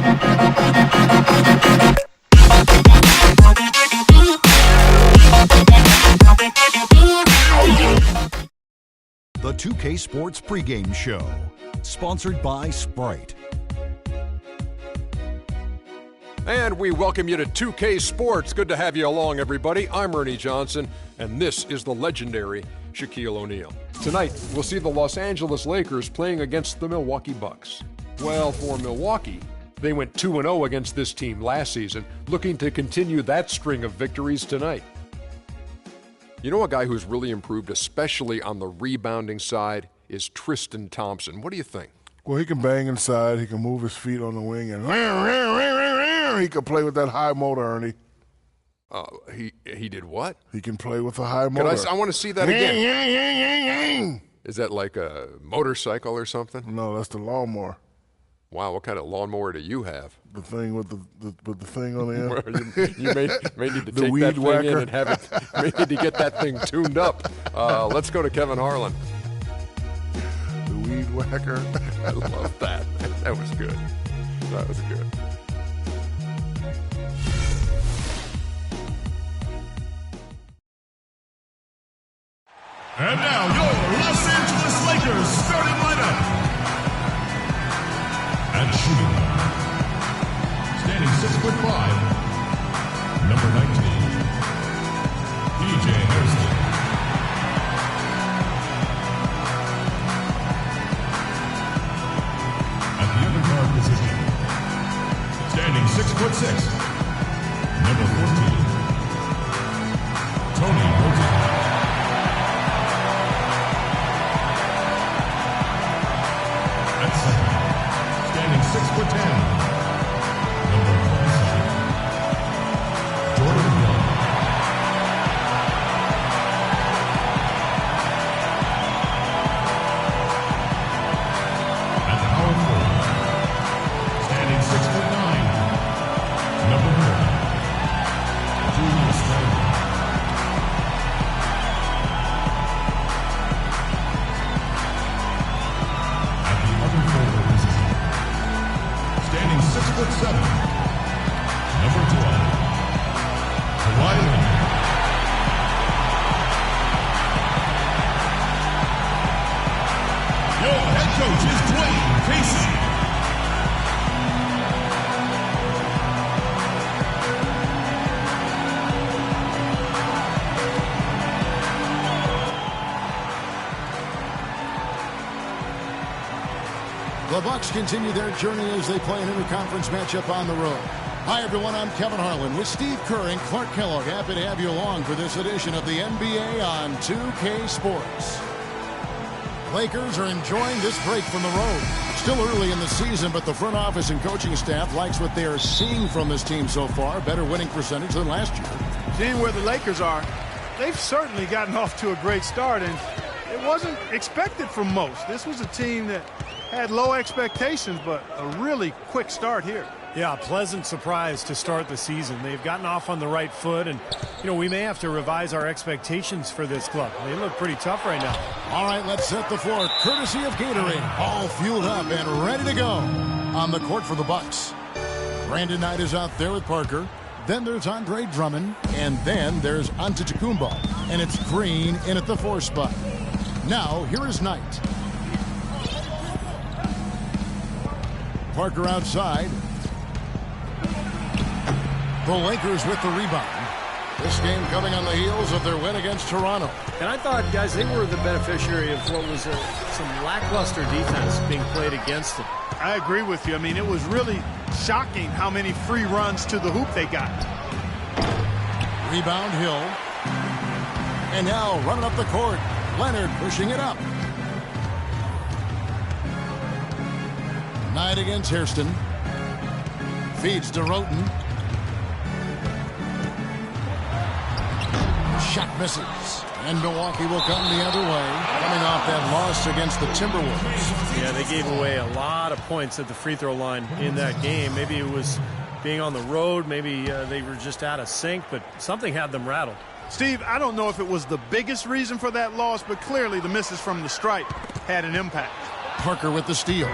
The 2K Sports pregame show, sponsored by Sprite. And we welcome you to 2K Sports. Good to have you along, everybody. I'm Ernie Johnson, and this is the legendary Shaquille O'Neal. Tonight, we'll see the Los Angeles Lakers playing against the Milwaukee Bucks. Well, for Milwaukee, they went 2-0 against this team last season, looking to continue that string of victories tonight. You know, a guy who's really improved, especially on the rebounding side, is Tristan Thompson. What do you think? Well, he can bang inside. He can move his feet on the wing, and he can play with that high motor, Ernie. He did what? He can play with a high motor. I want to see that again. Is that like a motorcycle or something? No, that's the lawnmower. Wow, what kind of lawnmower do you have? The thing with the thing on the end. you may need to take weed that thing whacker. in and have it. May need to get that thing tuned up. Let's go to Kevin Harlan. The weed whacker. I love that. That was good. That was good. And now your Los Angeles Lakers starting lineup. At shooting guard, standing 6'5", number 19, DJ Harrison. At the other guard position, standing 6'6", number 14, Tony Moulton. At second, standing 6'10", number 27, Jordan Young. At power forward, standing 6'9", number 1, Julius Randle. At the other forward position, standing 6'7", number 12, Haywyre. Your head coach is Dwayne Casey. The Bucks continue their journey as they play an interconference matchup on the road. Hi, everyone. I'm Kevin Harlan with Steve Kerr and Clark Kellogg. Happy to have you along for this edition of the NBA on 2K Sports. Lakers are enjoying this break from the road. Still early in the season, but the front office and coaching staff likes what they are seeing from this team so far. Better winning percentage than last year. Seeing where the Lakers are, they've certainly gotten off to a great start, and it wasn't expected from most. This was a team that had low expectations, but a really quick start here. Yeah, a pleasant surprise to start the season. They've gotten off on the right foot, and, you know, we may have to revise our expectations for this club. They look pretty tough right now. All right, let's set the floor. Courtesy of Gatorade, all fueled up and ready to go. On the court for the Bucks, Brandon Knight is out there with Parker. Then there's Andre Drummond, and then there's Antetokounmpo, and it's Green in at the 4 spot. Now, here is Knight. Parker outside. The Lakers with the rebound. This game coming on the heels of their win against Toronto. And I thought, guys, they were the beneficiary of what was some lackluster defense being played against them. I agree with you. I mean, it was really shocking how many free runs to the hoop they got. Rebound Hill. And now running up the court. Leonard pushing it up. Knight against Hairston. Feeds to Roten. Shot misses. And Milwaukee will come the other way, coming off that loss against the Timberwolves. Yeah, they gave away a lot of points at the free throw line in that game. Maybe it was being on the road. Maybe they were just out of sync, but something had them rattled. Steve, I don't know if it was the biggest reason for that loss, but clearly the misses from the stripe had an impact. Parker with the steal.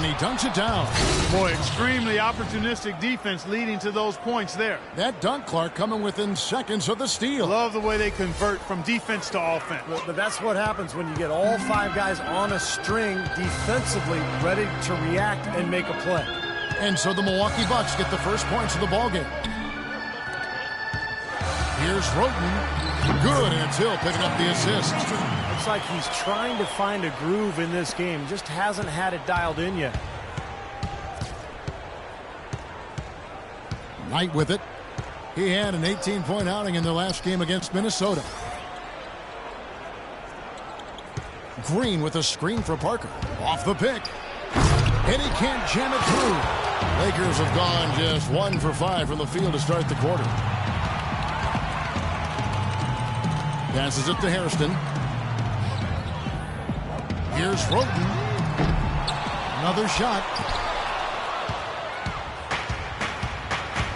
And he dunks it down. Boy, extremely opportunistic defense leading to those points there. That dunk, Clark, coming within seconds of the steal. Love the way they convert from defense to offense. But that's what happens when you get all 5 guys on a string defensively ready to react and make a play. And so the Milwaukee Bucks get the first points of the ballgame. Here's Roten. Good, and it's Hill picking up the assist. Looks like he's trying to find a groove in this game. Just hasn't had it dialed in yet. Knight with it. He had an 18-point outing in their last game against Minnesota. Green with a screen for Parker. Off the pick. And he can't jam it through. Lakers have gone just 1 for 5 from the field to start the quarter. Passes it to Hairston. Here's Roten. Another shot.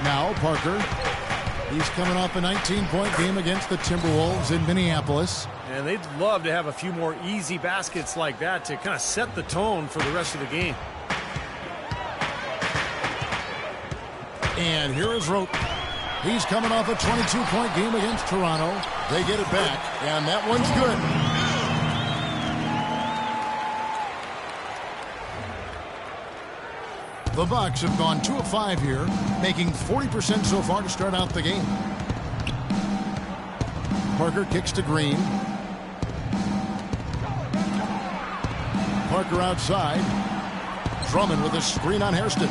Now Parker. He's coming off a 19-point game against the Timberwolves in Minneapolis. And they'd love to have a few more easy baskets like that to kind of set the tone for the rest of the game. And here is Roten. He's coming off a 22-point game against Toronto. They get it back, and that one's good. The Bucks have gone 2 of 5 here, making 40% so far to start out the game. Parker kicks to Green. Parker outside. Drummond with a screen on Hairston.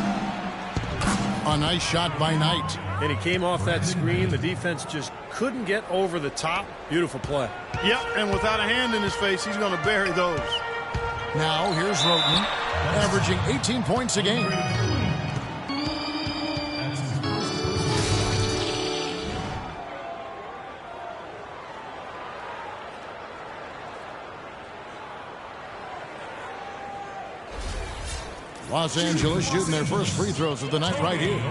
A nice shot by Knight. And he came off that screen. The defense just couldn't get over the top. Beautiful play. Yep, and without a hand in his face, he's going to bury those. Now here's Roten, averaging 18 points a game. Los Angeles shooting their first free throws of the night right here.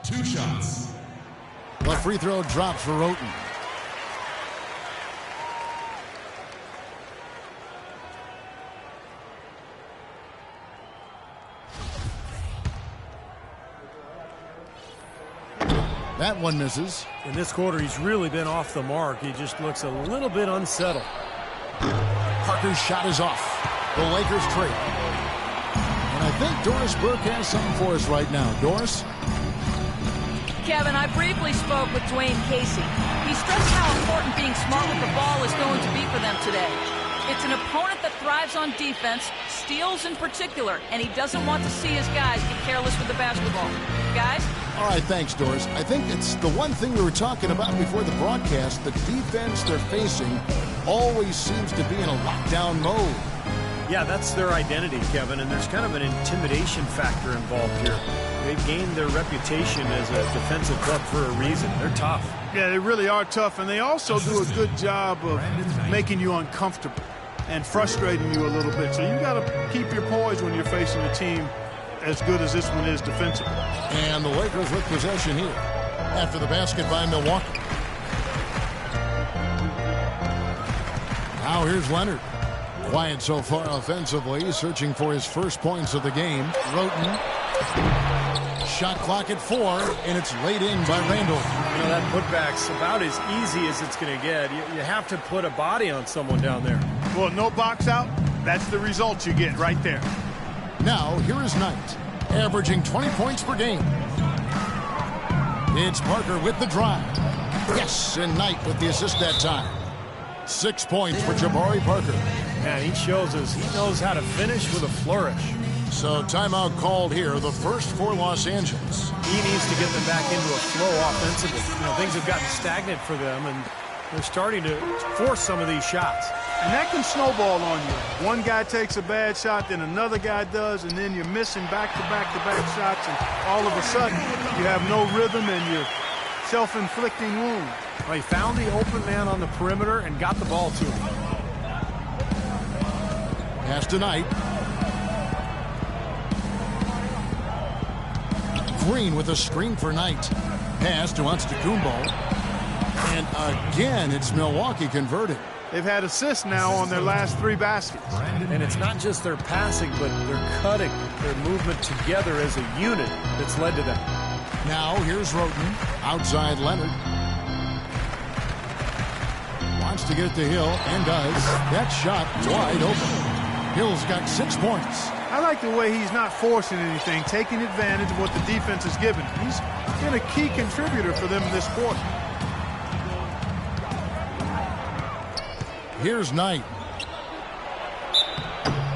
2 shots. The free throw drops for Roten. That one misses. In this quarter, he's really been off the mark. He just looks a little bit unsettled. Parker's shot is off. The Lakers trade. And I think Doris Burke has something for us right now. Doris? Kevin, I briefly spoke with Dwayne Casey. He stressed how important being smart with the ball is going to be for them today. It's an opponent that thrives on defense, steals in particular, and he doesn't want to see his guys get careless with the basketball. Guys? All right, thanks, Doris. I think it's the one thing we were talking about before the broadcast. The defense they're facing always seems to be in a lockdown mode. Yeah, that's their identity, Kevin, and there's kind of an intimidation factor involved here. They've gained their reputation as a defensive club for a reason. They're tough. Yeah, they really are tough, and they also do a good job of making you uncomfortable and frustrating you a little bit. So you got to keep your poise when you're facing a team as good as this one is defensively. And the Lakers with possession here after the basket by Milwaukee. Now here's Leonard. Quiet so far offensively, searching for his first points of the game. Roten. Shot clock at 4, and it's laid in by Randall. You know, that putback's about as easy as it's going to get. You have to put a body on someone down there. Well, no box out. That's the result you get right there. Now, here is Knight, averaging 20 points per game. It's Parker with the drive. Yes, and Knight with the assist that time. 6 points for Jabari Parker. And he shows us he knows how to finish with a flourish. So timeout called here, the first for Los Angeles. He needs to get them back into a flow offensively. You know, things have gotten stagnant for them, and they're starting to force some of these shots. And that can snowball on you. One guy takes a bad shot, then another guy does, and then you're missing back-to-back-to-back shots, and all of a sudden you have no rhythm and you're self-inflicting wound. Well, he found the open man on the perimeter and got the ball to him. Pass to Knight. Green with a screen for Knight. Pass to Antetokounmpo. And again, it's Milwaukee converted. They've had assists now on their last 3 baskets. And it's not just their passing, but their cutting, their movement together as a unit that's led to that. Now here's Roten. Outside Leonard. Wants to get it to Hill, and does. That shot wide open. Hill's got 6 points. I like the way he's not forcing anything, taking advantage of what the defense has given. He's been a key contributor for them this quarter. Here's Knight.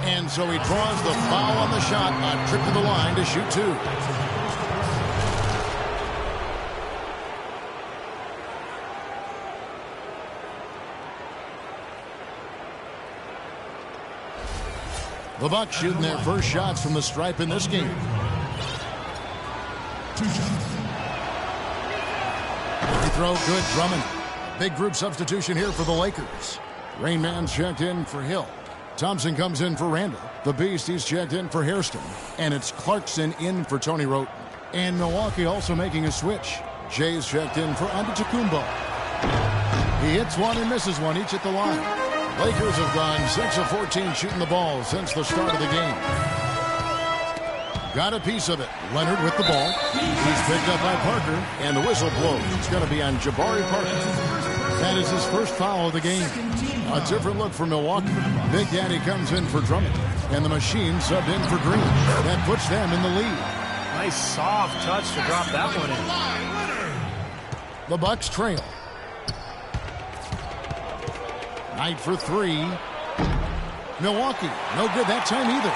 And so he draws the foul on the shot. A trip to the line to shoot 2. The Bucks shooting their first shots from the stripe in this game. Free throw, good. Drummond. Big group substitution here for the Lakers. Rain Man's checked in for Hill. Thompson comes in for Randall. The Beast, he's checked in for Hairston. And it's Clarkson in for Tony Roten. And Milwaukee also making a switch. Jay's checked in for Antetokounmpo. He hits one and misses one, each at the line. Lakers have gone 6 of 14 shooting the ball since the start of the game. Got a piece of it. Leonard with the ball. He's picked up by Parker, and the whistle blows. It's going to be on Jabari Parker. That is his first foul of the game. A different look for Milwaukee. Big Daddy comes in for Drummond, and the Machine subbed in for Green. That puts them in the lead. Nice soft touch to drop that one in. The Bucks trail. Knight for 3. Milwaukee, no good that time either.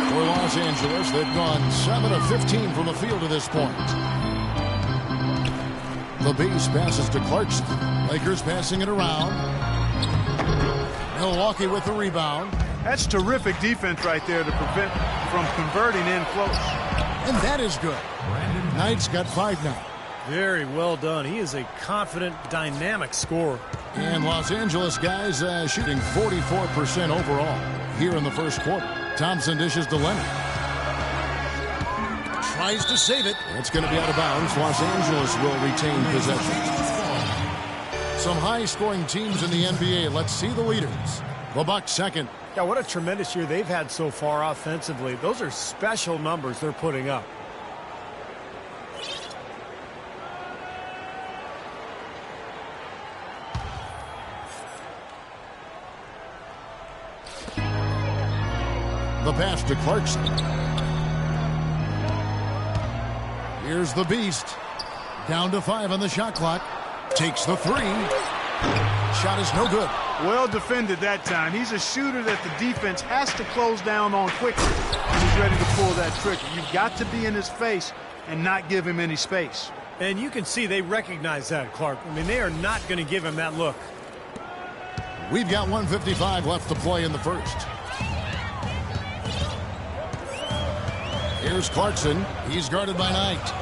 For Los Angeles, they've gone 7 of 15 from the field to this point. The Beast passes to Clarkson. Lakers passing it around. Milwaukee with the rebound. That's terrific defense right there to prevent from converting in close. And that is good. Knight's got 5 now. Very well done. He is a confident, dynamic scorer. And Los Angeles guys shooting 44% overall here in the first quarter. Thompson dishes to Leonard. Tries to save it. It's going to be out of bounds. Los Angeles will retain possession. Some high-scoring teams in the NBA. Let's see the leaders. The Bucks second. Yeah, what a tremendous year they've had so far offensively. Those are special numbers they're putting up. The pass to Clarkson. Here's the Beast. Down to 5 on the shot clock. Takes the 3. Shot is no good. Well defended that time. He's a shooter that the defense has to close down on quickly. He's ready to pull that trigger. You've got to be in his face and not give him any space. And you can see they recognize that, Clark. I mean, they are not going to give him that look. We've got 1:55 left to play in the first. Here's Clarkson. He's guarded by Knight.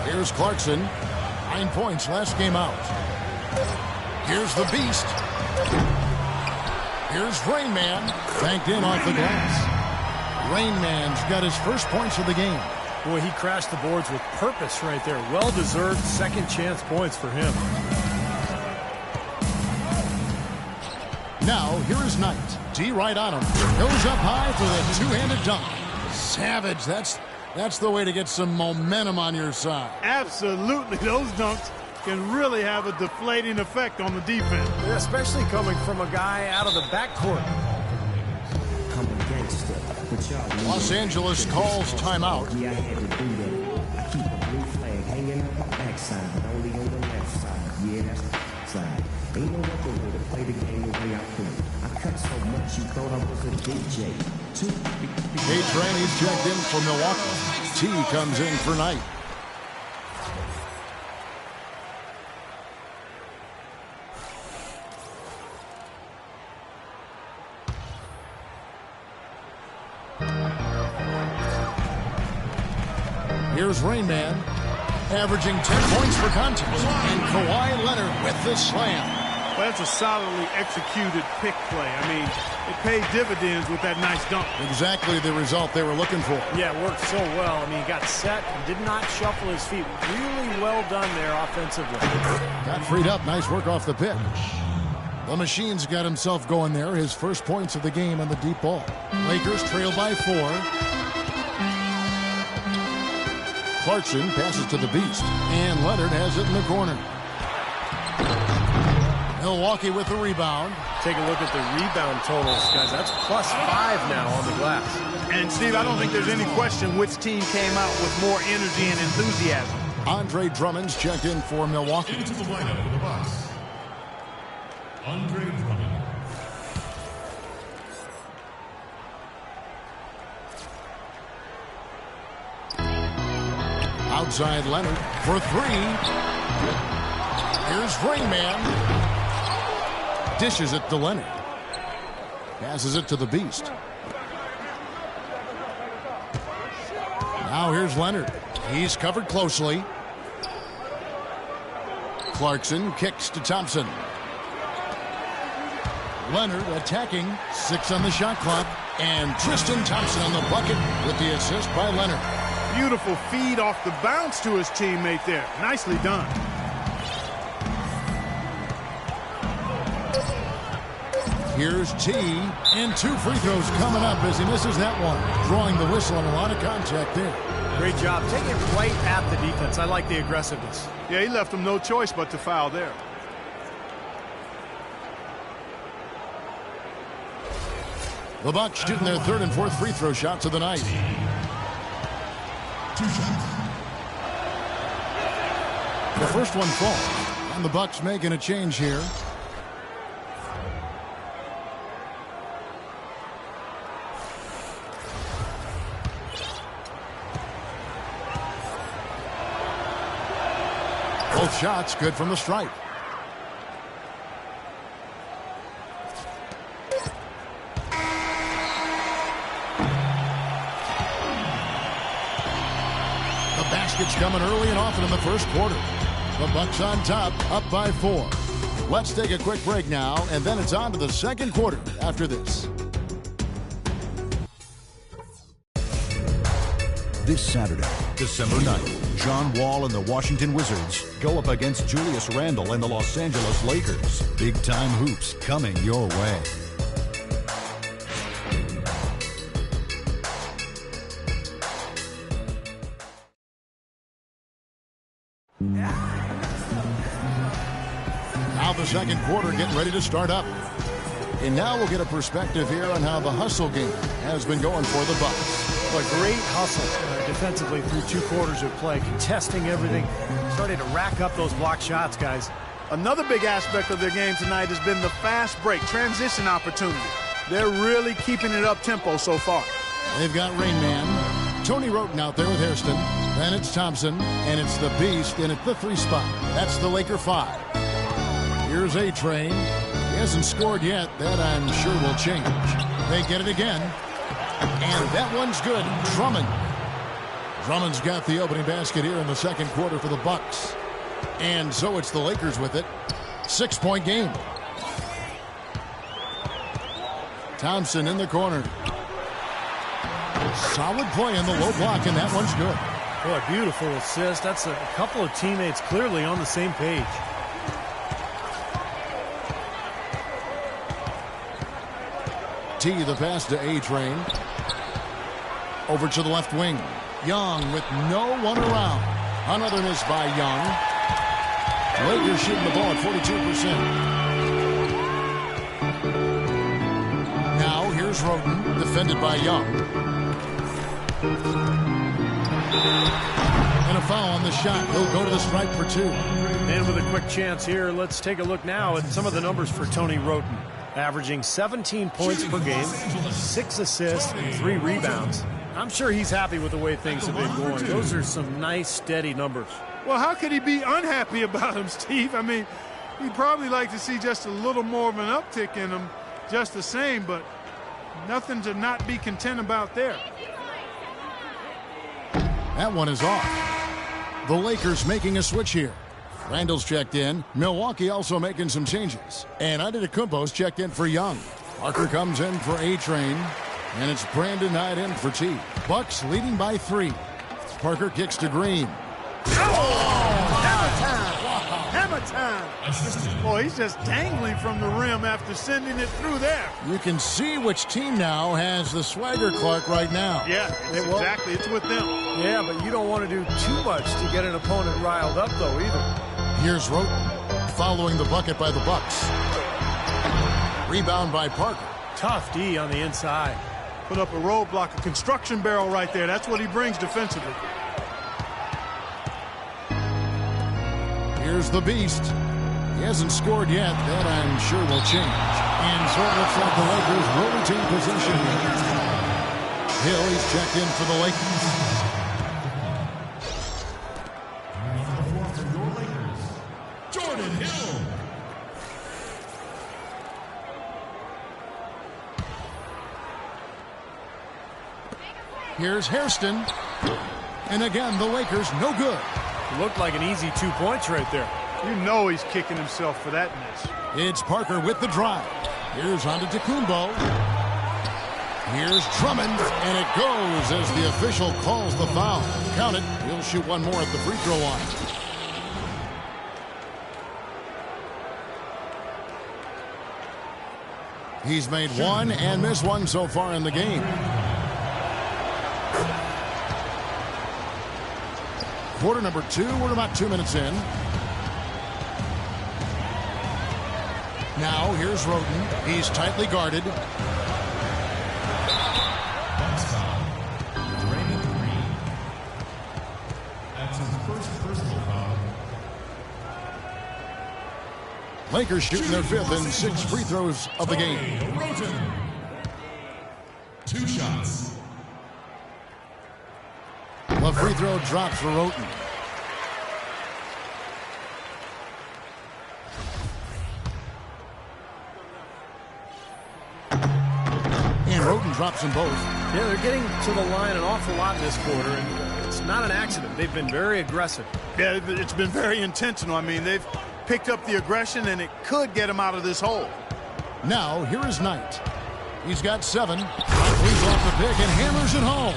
Here's Clarkson. 9 points last game out. Here's the Beast. Here's Rain Man. Banked in off the glass. Rain Man's got his first points of the game. Boy, he crashed the boards with purpose right there. Well-deserved second chance points for him. Now, here is Knight. D right on him. Goes up high for the two-handed dunk. Savage. That's the way to get some momentum on your side. Absolutely. Those dunks can really have a deflating effect on the defense. Yeah, especially coming from a guy out of the backcourt. Los Angeles calls timeout. Yeah, I had to do that. I keep a blue flag hanging out my backside, but only on the left side. Yeah, that's the side. Ain't no other way to play the game the way I play. I cut so much you thought I was a DJ. Train, he's checked in for Milwaukee. T comes in for Knight. Here's Rain Man, averaging 10 points per contest. And Kawhi Leonard with the slam. Well, that's a solidly executed pick play. I mean, it paid dividends with that nice dunk. Exactly the result they were looking for. Yeah, it worked so well. I mean, he got set and did not shuffle his feet. Really well done there offensively. Got freed up. Nice work off the pick. The Machine's got himself going there. His first points of the game on the deep ball. Lakers trail by 4. Clarkson passes to the Beast. And Leonard has it in the corner. Milwaukee with the rebound. Take a look at the rebound totals, guys. That's +5 now on the glass. And, Steve, I don't think there's any question which team came out with more energy and enthusiasm. Andre Drummond's checked in for Milwaukee. Into the lineup for the Bucks, Andre Drummond. Outside Leonard for 3. Here's Ringman. Dishes it to Leonard. Passes it to the Beast. Now here's Leonard. He's covered closely. Clarkson kicks to Thompson. Leonard attacking. 6 on the shot clock. And Tristan Thompson on the bucket with the assist by Leonard. Beautiful feed off the bounce to his teammate there. Nicely done. Here's T, and 2 free throws coming up as he misses that one. Drawing the whistle and a lot of contact there. Great job. Take it right at the defense. I like the aggressiveness. Yeah, he left him no choice but to foul there. The Bucks shooting their 3rd and 4th free throw shots of the night. 2 shots. The first one falls, and the Bucks making a change here. Both shots good from the stripe. The basket's coming early and often in the first quarter. The Bucks on top, up by 4. Let's take a quick break now, and then it's on to the second quarter after this. This Saturday, December 9th, John Wall and the Washington Wizards go up against Julius Randle and the Los Angeles Lakers. Big-time hoops coming your way. Now the second quarter getting ready to start up. And now we'll get a perspective here on how the hustle game has been going for the Bucks. Well, great hustle defensively through 2 quarters of play, contesting everything, starting to rack up those block shots, guys. Another big aspect of their game tonight has been the fast break, transition opportunity. They're really keeping it up-tempo so far. They've got Rain Man, Tony Roten out there with Hairston. Then it's Thompson, and it's the Beast in at the 3 spot. That's the Laker 5. Here's A-Train. He hasn't scored yet. That I'm sure will change. They get it again. And that one's good. Drummond's got the opening basket here in the second quarter for the Bucks. And so it's the Lakers with it. 6-point game. Thompson in the corner. Solid play in the low block, and that one's good. Boy, beautiful assist. That's a couple of teammates clearly on the same page. T, the pass to A-Train. Over to the left wing. Young with no one around. Another miss by Young. Lakers shooting the ball at 42%. Now here's Roten, defended by Young. And a foul on the shot. He'll go to the stripe for 2. And with a quick chance here, let's take a look now at some of the numbers for Tony Roten. Averaging 17 points per game, 6 assists, and 3 rebounds. I'm sure he's happy with the way things have been going. Those are some nice, steady numbers. Well, how could he be unhappy about him, Steve? I mean, he'd probably like to see just a little more of an uptick in him, just the same, but nothing to not be content about there. That one is off. The Lakers making a switch here. Randall's checked in. Milwaukee also making some changes. And Antetokounmpo's checked in for Young. Parker comes in for A-Train. And it's Brandon Knight in for T. Bucks leading by 3. Parker kicks to Green. Hammer time! Boy, he's just dangling from the rim after sending it through there. You can see which team now has the swagger Clark right now. Yeah, exactly. It's with them. Yeah, but you don't want to do too much to get an opponent riled up, though, either. Here's Roten following the bucket by the Bucks. Rebound by Parker. Tough D on the inside. Put up a roadblock, a construction barrel right there. That's what he brings defensively. Here's the Beast. He hasn't scored yet. That, I'm sure, will change. And so it looks like the Lakers will retain possession. Hill, he's checked in for the Lakers. Jordan Hill. Here's Hairston. And again, the Lakers no good. Looked like an easy 2 points right there. You know he's kicking himself for that miss. It's Parker with the drive. Here's Antetokounmpo. Here's Drummond, and it goes as the official calls the foul. Count it. He'll shoot one more at the free throw line. He's made one and missed one so far in the game. Quarter number 2, we're about 2 minutes in. Now here's Roten. He's tightly guarded. That's foul. Raymond Green. That's his first personal foul. Lakers shooting their 5th and 6th free throws of the game. Roten. 2 shots. The free throw drops for Roten. And Roten drops them both. Yeah, they're getting to the line an awful lot this quarter, and it's not an accident. They've been very aggressive. Yeah, it's been very intentional. I mean, they've picked up the aggression, and it could get him out of this hole. Now, here is Knight. He's got 7. He's off the pick and hammers it home.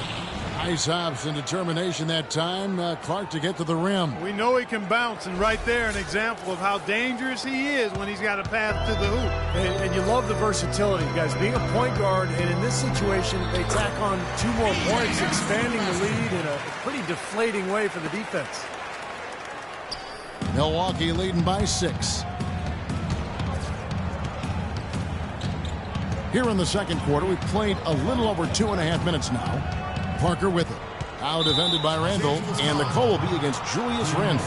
Nice hops and determination that time. Clark to get to the rim. We know he can bounce, and right there an example of how dangerous he is when he's got a path to the hoop. And you love the versatility, guys. Being a point guard, and in this situation, they tack on 2 more points, expanding the lead in a pretty deflating way for the defense. Milwaukee leading by 6. Here in the second quarter, we've played a little over 2.5 minutes now. Parker with it. Now defended by Randall, and the call will be against Julius Randall.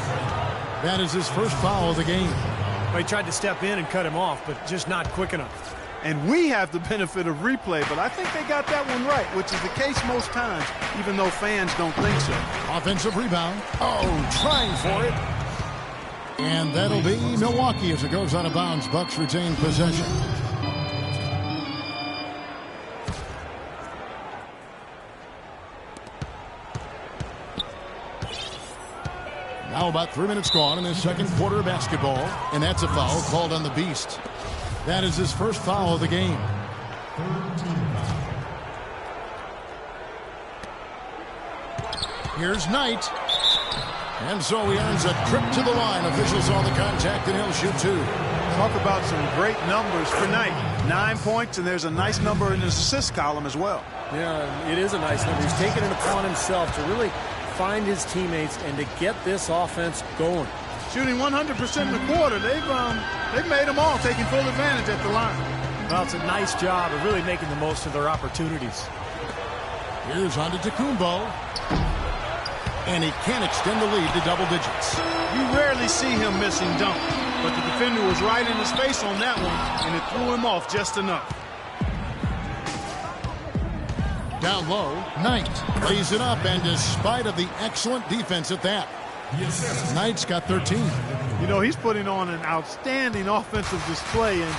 That is his first foul of the game. Well, he tried to step in and cut him off, but just not quick enough. And we have the benefit of replay, but I think they got that one right, which is the case most times, even though fans don't think so. Offensive rebound. Oh, trying for it. And that'll be Milwaukee as it goes out of bounds. Bucks retain possession. Now about 3 minutes gone in this second quarter of basketball, and that's a foul called on the Beast. That is his first foul of the game. Here's Knight. And so he earns a trip to the line. Officials saw the contact, and he'll shoot 2. Talk about some great numbers for Knight. 9 points, and there's a nice number in his assist column as well. Yeah, it is a nice number. He's taken it upon himself to really find his teammates and to get this offense going. Shooting 100% in the quarter. They've made them all, taking full advantage at the line. Well, it's a nice job of really making the most of their opportunities. Here's Antetokounmpo. And he can extend the lead to double digits. You rarely see him missing dunks, but the defender was right in his face on that one, and it threw him off just enough. Down low, Knight lays it up, and despite of the excellent defense at that, Knight's got 13. You know, he's putting on an outstanding offensive display, and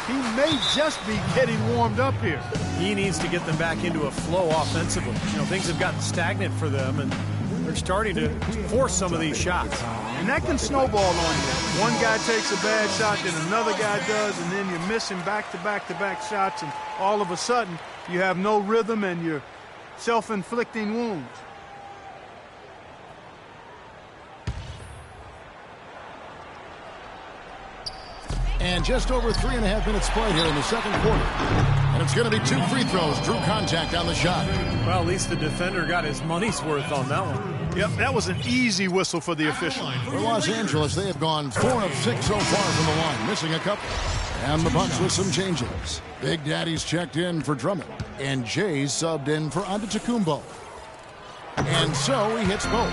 he may just be getting warmed up here. He needs to get them back into a flow offensively. You know, things have gotten stagnant for them, and they're They're starting to force some of these shots. And that can snowball on you. One guy takes a bad shot, then another guy does, and then you're missing back-to-back-to-back shots, and all of a sudden you have no rhythm and you're self-inflicting wounds. And just over 3.5 minutes played here in the second quarter. And it's going to be 2 free throws. Drew contact on the shot. Well, at least the defender got his money's worth on that one. Yep, that was an easy whistle for the official. For Los Angeles, they have gone 4 of 6 so far from the line, missing a couple. And the Bucks with some changes. Big Daddy's checked in for Drummond. And Jay's subbed in for Antetokounmpo. And so he hits both.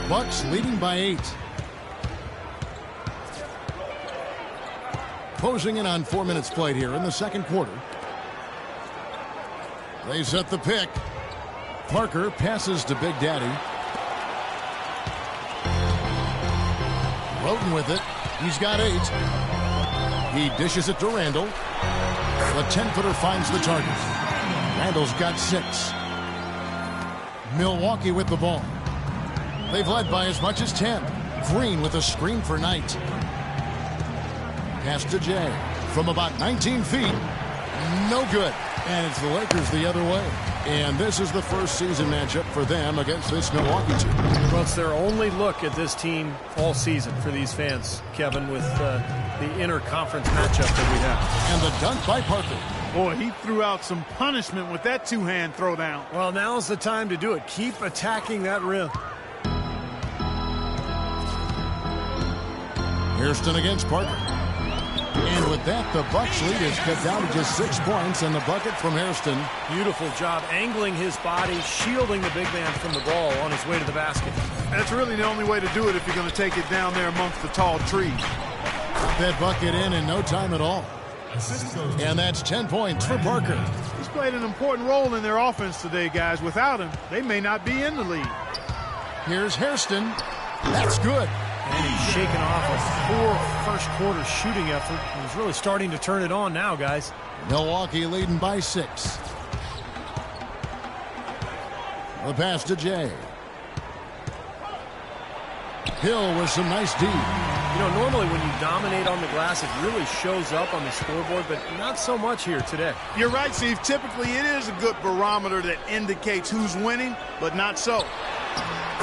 Bucks leading by 8. Closing in on 4 minutes played here in the second quarter. They set the pick. Parker passes to Big Daddy. Roten with it. He's got 8. He dishes it to Randall. The 10-footer finds the target. Randall's got 6. Milwaukee with the ball. They've led by as much as 10. Green with a screen for Knight. Pass to Jay from about 19 feet. No good. And it's the Lakers the other way. And this is the first season matchup for them against this Milwaukee team. Well, it's their only look at this team all season for these fans, Kevin, with the inter-conference matchup that we have. And the dunk by Parker. Boy, he threw out some punishment with that two-hand throwdown. Well, now's the time to do it. Keep attacking that rim. Hairston against Parker. And with that, the Bucks lead is cut down to just 6 points, and the bucket from Hairston. Beautiful job angling his body, shielding the big man from the ball on his way to the basket. That's really the only way to do it if you're going to take it down there amongst the tall trees. That bucket in no time at all. And that's 10 points for Parker. He's played an important role in their offense today, guys. Without him, they may not be in the lead. Here's Hairston. That's good. And he's shaking off a poor first-quarter shooting effort. He's really starting to turn it on now, guys. Milwaukee leading by 6. The pass to Jay. Hill with some nice D. You know, normally when you dominate on the glass, it really shows up on the scoreboard, but not so much here today. You're right, Steve. Typically, it is a good barometer that indicates who's winning, but not so.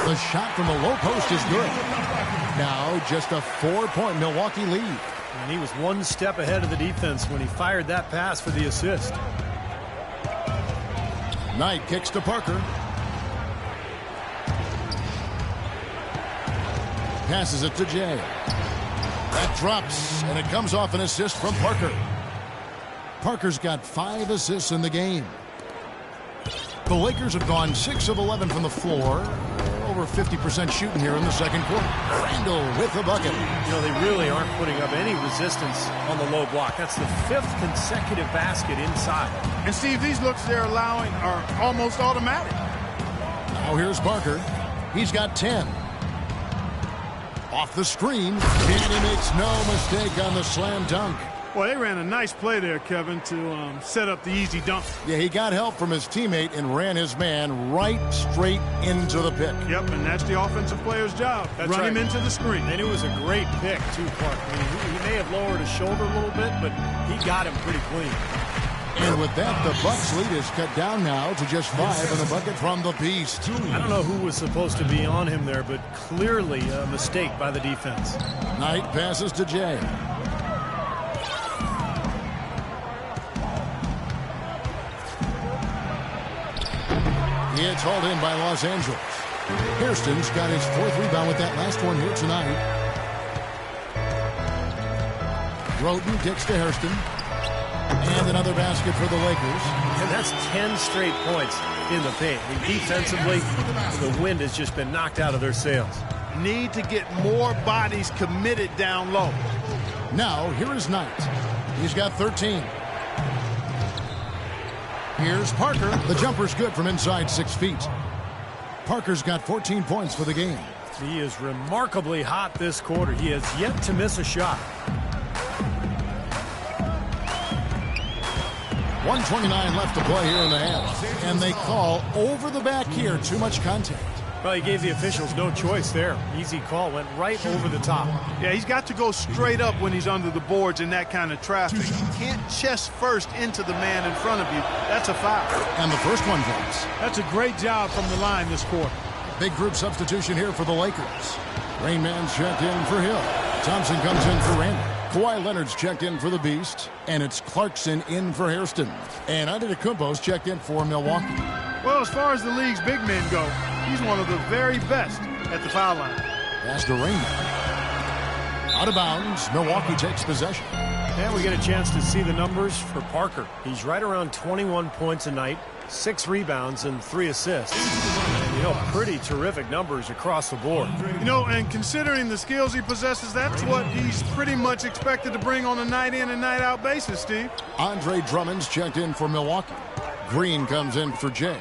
The shot from the low post is good. Now just a 4-point Milwaukee lead. And he was one step ahead of the defense when he fired that pass for the assist. Knight kicks to Parker. Passes it to Jay. That drops, and it comes off an assist from Parker. Parker's got 5 assists in the game. The Lakers have gone 6 of 11 from the floor. Over 50% shooting here in the second quarter. Randall with the bucket. You know, they really aren't putting up any resistance on the low block. That's the 5th consecutive basket inside. And Steve, these looks they're allowing are almost automatic. Now here's Parker. He's got 10. Off the screen, and he makes no mistake on the slam dunk. Well, they ran a nice play there, Kevin, to set up the easy dunk. Yeah, he got help from his teammate and ran his man right straight into the pick. Yep, and that's the offensive player's job. That's Run right. him into the screen. And it was a great pick, too, Clark. I mean, he may have lowered his shoulder a little bit, but he got him pretty clean. And with that, the Bucks lead is cut down now to just 5 in the bucket from the Beast. I don't know who was supposed to be on him there, but clearly a mistake by the defense. Knight passes to Jay. It's hauled in by Los Angeles. Hairston's got his 4th rebound with that last one here tonight. Roten kicks to Hairston. And another basket for the Lakers. And that's 10 straight points in the paint. I mean, defensively, the wind has just been knocked out of their sails. Need to get more bodies committed down low. Now, here is Knight. He's got 13. Here's Parker. The jumper's good from inside 6 feet. Parker's got 14 points for the game. He is remarkably hot this quarter. He has yet to miss a shot. 1:29 left to play here in the half. And they call over the back here. Too much contact. Well, he gave the officials no choice there. Easy call. Went right over the top. Yeah, he's got to go straight up when he's under the boards in that kind of traffic. You can't chest first into the man in front of you. That's a foul. And the first one drops. That's a great job from the line this quarter. Big group substitution here for the Lakers. Rain Man's checked in for Hill. Thompson comes in for Randall. Kawhi Leonard's checked in for the Beast. And it's Clarkson in for Hairston. And Antetokounmpo's checked in for Milwaukee. Well, as far as the league's big men go, he's one of the very best at the foul line. Pass to Rain Man. Out of bounds. Milwaukee takes possession. And we get a chance to see the numbers for Parker. He's right around 21 points a night, 6 rebounds, and 3 assists. And, you know, pretty terrific numbers across the board. You know, and considering the skills he possesses, that's what he's pretty much expected to bring on a night-in and night-out basis, Steve. Andre Drummond's checked in for Milwaukee. Green comes in for Jay.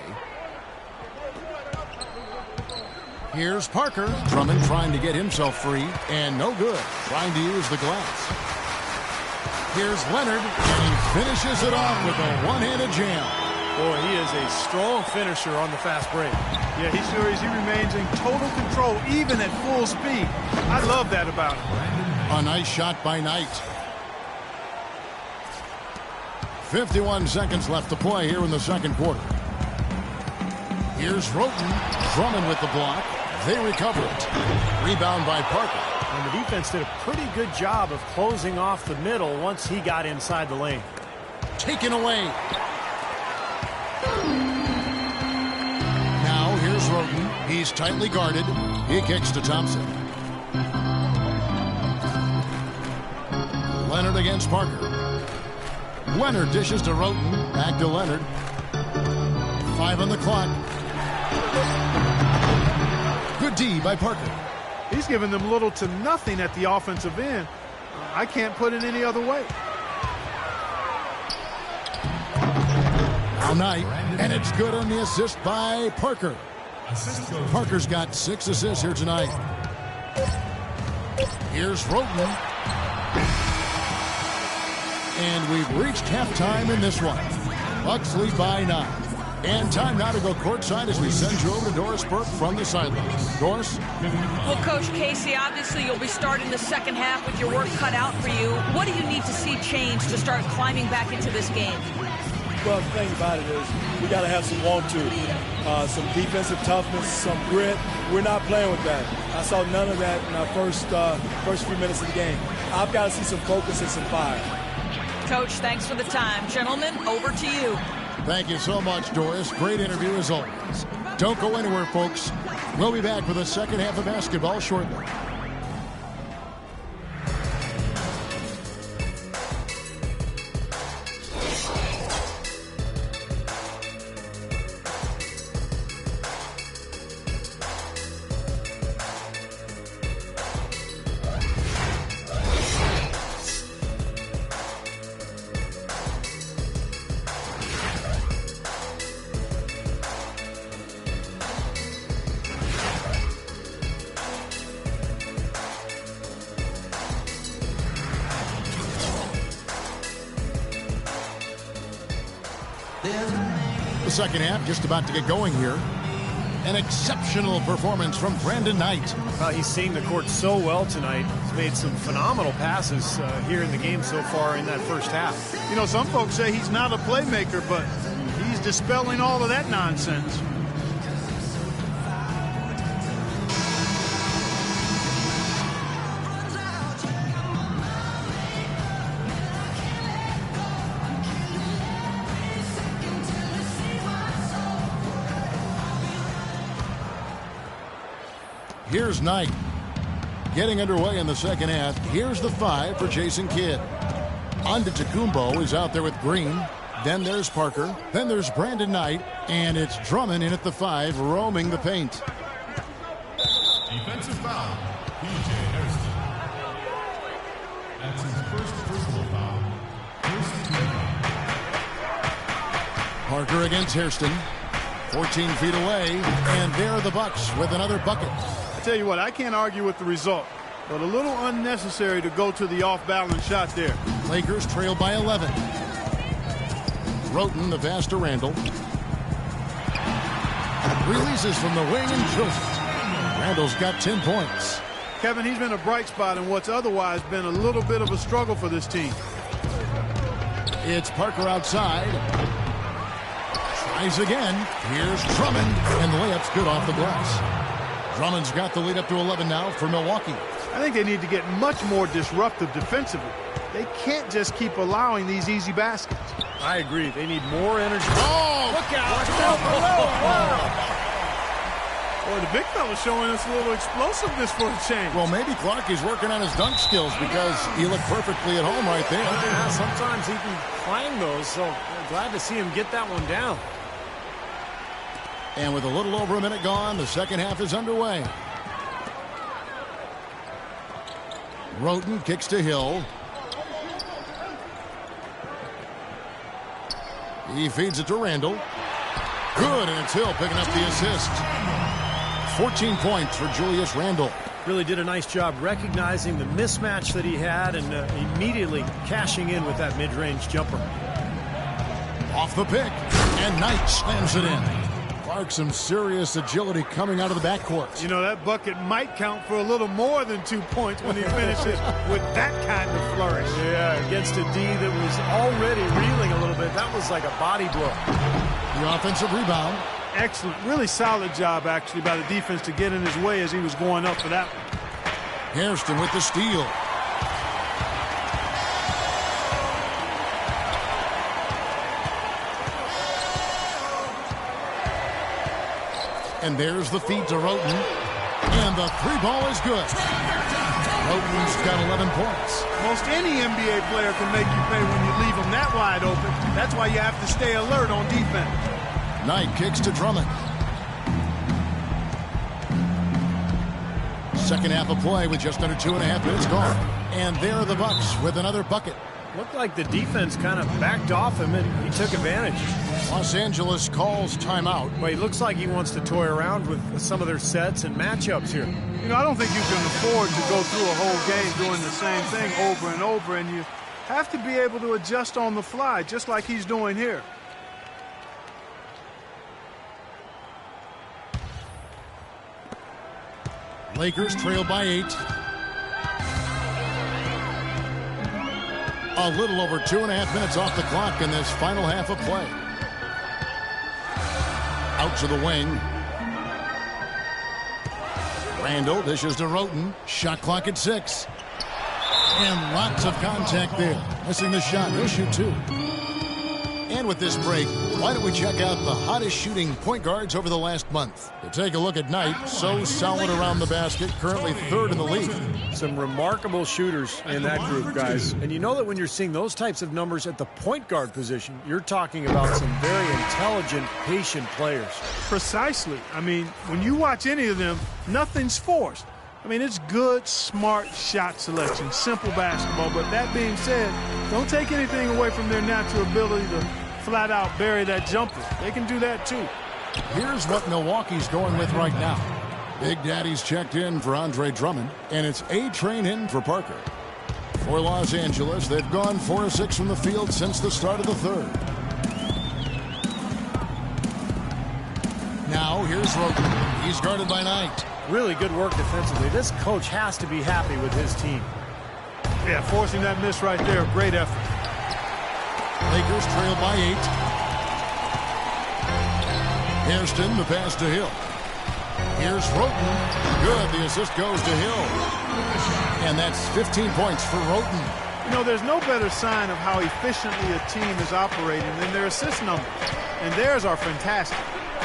Here's Parker. Drummond trying to get himself free, and no good. Trying to use the glass. Here's Leonard, and he finishes it off with a one-handed jam. Boy, he is a strong finisher on the fast break. Yeah, he sure is. He remains in total control, even at full speed. I love that about him. A nice shot by Knight. 51 seconds left to play here in the second quarter. Here's Roten. Drummond with the block. They recover it. Rebound by Parker. And the defense did a pretty good job of closing off the middle once he got inside the lane. Taken away. Now here's Roten. He's tightly guarded. He kicks to Thompson. Leonard against Parker. Leonard dishes to Roten. Back to Leonard. 5 on the clock. Good D by Parker. He's given them little to nothing at the offensive end. I can't put it any other way. Now Knight, and it's good on the assist by Parker. Parker's got 6 assists here tonight. Here's Roten. And we've reached halftime in this one. Bucks lead by 9. And time now to go courtside as we send you over to Doris Burke from the sidelines. Doris? Well, Coach Casey, obviously you'll be starting the second half with your work cut out for you. What do you need to see change to start climbing back into this game? Well, the thing about it is we got to have some want-to, some defensive toughness, some grit. We're not playing with that. I saw none of that in our first few minutes of the game. I've got to see some focus and some fire. Coach, thanks for the time. Gentlemen, over to you. Thank you so much, Doris. Great interview as always. Don't go anywhere, folks. We'll be back with the second half of basketball shortly. The second half just about to get going here. An exceptional performance from Brandon Knight. Well, he's seen the court so well tonight. He's made some phenomenal passes here in the game so far in that first half. You know, some folks say he's not a playmaker, but he's dispelling all of that nonsense. Here's Knight. Getting underway in the second half. Here's the 5 for Jason Kidd. Antetokounmpo is out there with Green. Then there's Parker. Then there's Brandon Knight. And it's Drummond in at the 5, roaming the paint. Defensive foul, P.J. Hairston. That's his first personal foul. Parker against Hairston. 14 feet away. And there are the Bucks with another bucket. I tell you what, I can't argue with the result, but a little unnecessary to go to the off-balance shot there. Lakers trail by 11. Roten, the pass to Randall. Releases from the wing and drills it. Randall's got 10 points. Kevin, he's been a bright spot in what's otherwise been a little bit of a struggle for this team. It's Parker outside. Tries again. Here's Drummond, and the layup's good off the glass. Drummond's got the lead up to 11 now for Milwaukee. I think they need to get much more disruptive defensively. They can't just keep allowing these easy baskets. I agree. They need more energy. Oh! Look out! Boy, the big fella's showing us a little explosiveness for a change. Well, maybe Clark is working on his dunk skills because he looked perfectly at home right there. Yeah, sometimes he can clang those, so I'm glad to see him get that one down. And with a little over a minute gone, the second half is underway. Roten kicks to Hill. He feeds it to Randall. Good, and it's Hill picking up the assist. 14 points for Julius Randle. Really did a nice job recognizing the mismatch that he had and immediately cashing in with that mid-range jumper. Off the pick, and Knight slams it in. Clark, some serious agility coming out of the backcourt. You know, that bucket might count for a little more than 2 points when he finishes with that kind of flourish. Yeah, against a D that was already reeling a little bit. That was like a body blow. The offensive rebound. Excellent. Really solid job, actually, by the defense to get in his way as he was going up for that one. Hairston with the steal. And there's the feed to Roten. And the three ball is good. Roten's got 11 points. Most any NBA player can make you pay when you leave them that wide open. That's why you have to stay alert on defense. Knight kicks to Drummond. Second half of play with just under 2.5 minutes gone. And there are the Bucks with another bucket. Looked like the defense kind of backed off him and he took advantage. Los Angeles calls timeout. Well, he looks like he wants to toy around with some of their sets and matchups here. You know, I don't think you can afford to go through a whole game doing the same thing over and over, and you have to be able to adjust on the fly, just like he's doing here. Lakers trail by 8. A little over 2.5 minutes off the clock in this final half of play. Out to the wing. Randall dishes to Roten. Shot clock at 6. And lots of contact there. Missing the shot. He'll shoot 2. And with this break, why don't we check out the hottest shooting point guards over the last month? To take a look at Knight, so solid around the basket, currently 3rd in the league. Some remarkable shooters in that group, guys. And you know that when you're seeing those types of numbers at the point guard position, you're talking about some very intelligent, patient players. Precisely. I mean, when you watch any of them, nothing's forced. I mean, it's good, smart shot selection, simple basketball. But that being said, don't take anything away from their natural ability to flat out bury that jumper. They can do that too. Here's what Milwaukee's going with right now. Big Daddy's checked in for Andre Drummond, and it's A-Train in for Parker. For Los Angeles, they've gone 4 of 6 from the field since the start of the third. Now here's Roten. He's guarded by Knight. Really good work defensively. This coach has to be happy with his team. Yeah, forcing that miss right there, great effort. Lakers trail by 8. Hairston, the pass to Hill. Here's Roten. Good, the assist goes to Hill. And that's 15 points for Roten. You know, there's no better sign of how efficiently a team is operating than their assist numbers. And theirs are fantastic.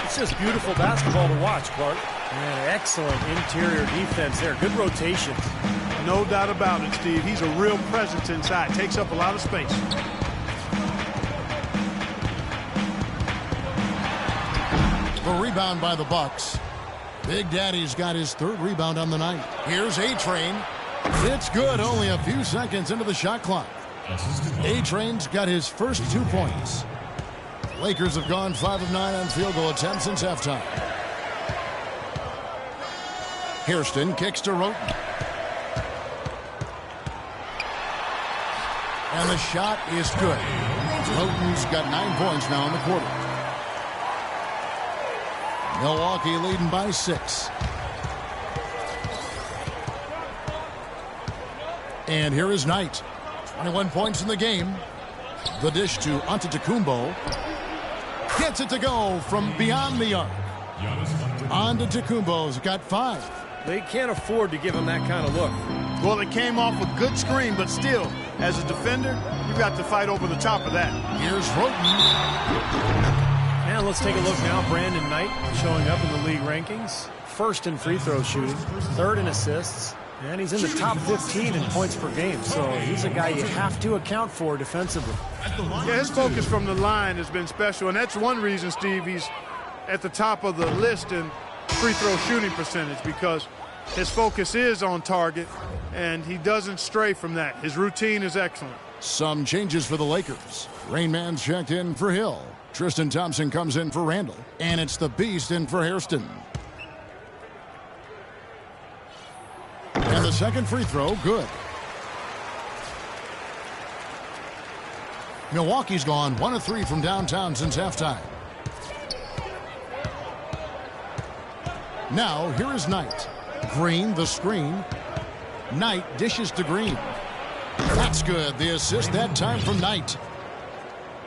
It's just beautiful basketball to watch, Clark. And excellent interior defense there. Good rotations. No doubt about it, Steve. He's a real presence inside. Takes up a lot of space. The rebound by the Bucks. Big Daddy's got his 3rd rebound on the night. Here's A-Train. It's good, only a few seconds into the shot clock. A-Train's got his first 2 points. Lakers have gone 5 of 9 on field goal attempts since halftime. Hairston kicks to Roten. And the shot is good. Rhoden's got 9 points now in the quarter. Milwaukee leading by 6. And here is Knight. 21 points in the game. The dish to Antetokounmpo. Gets it to go from beyond the arc. Antetokounmpo's got 5. They can't afford to give him that kind of look. Well, it came off a good screen, but still, as a defender, you've got to fight over the top of that. Here's Rhoden. And let's take a look now. Brandon Knight showing up in the league rankings. First in free throw shooting, third in assists, and he's in the top 15 in points per game. So he's a guy you have to account for defensively. Yeah, his focus from the line has been special, and that's one reason, Steve, he's at the top of the list in free throw shooting percentage, because his focus is on target, and he doesn't stray from that. His routine is excellent. Some changes for the Lakers. Rain Man's checked in for Hill. Tristan Thompson comes in for Randall. And it's the Beast in for Hairston. And the second free throw, good. Milwaukee's gone 1 of 3 from downtown since halftime. Now, here is Knight. Green, the screen. Knight dishes to Green. That's good. The assist that time from Knight.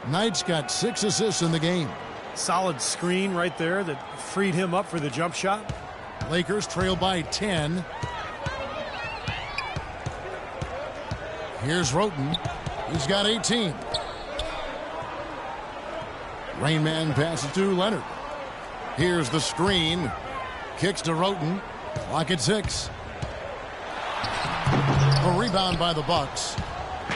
Knight's got 6 assists in the game. Solid screen right there that freed him up for the jump shot. Lakers trail by 10. Here's Rhoden. He's got 18. Rain Man passes to Leonard. Here's the screen. Kicks to Rhoden. Clock at 6. A rebound by the Bucks.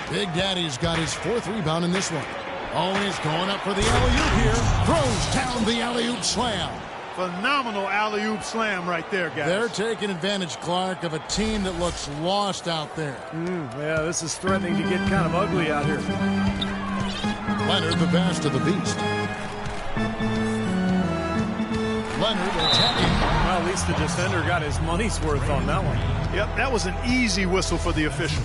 Big Daddy's got his 4th rebound in this one. Oh, he's going up for the alley-oop here. Throws down the alley-oop slam. Phenomenal alley-oop slam right there, guys. They're taking advantage, Clark, of a team that looks lost out there. Yeah, this is threatening to get kind of ugly out here. Leonard, the pass to the Beast. Leonard attacking. Well, at least the defender got his money's worth on that one. Yep, that was an easy whistle for the official.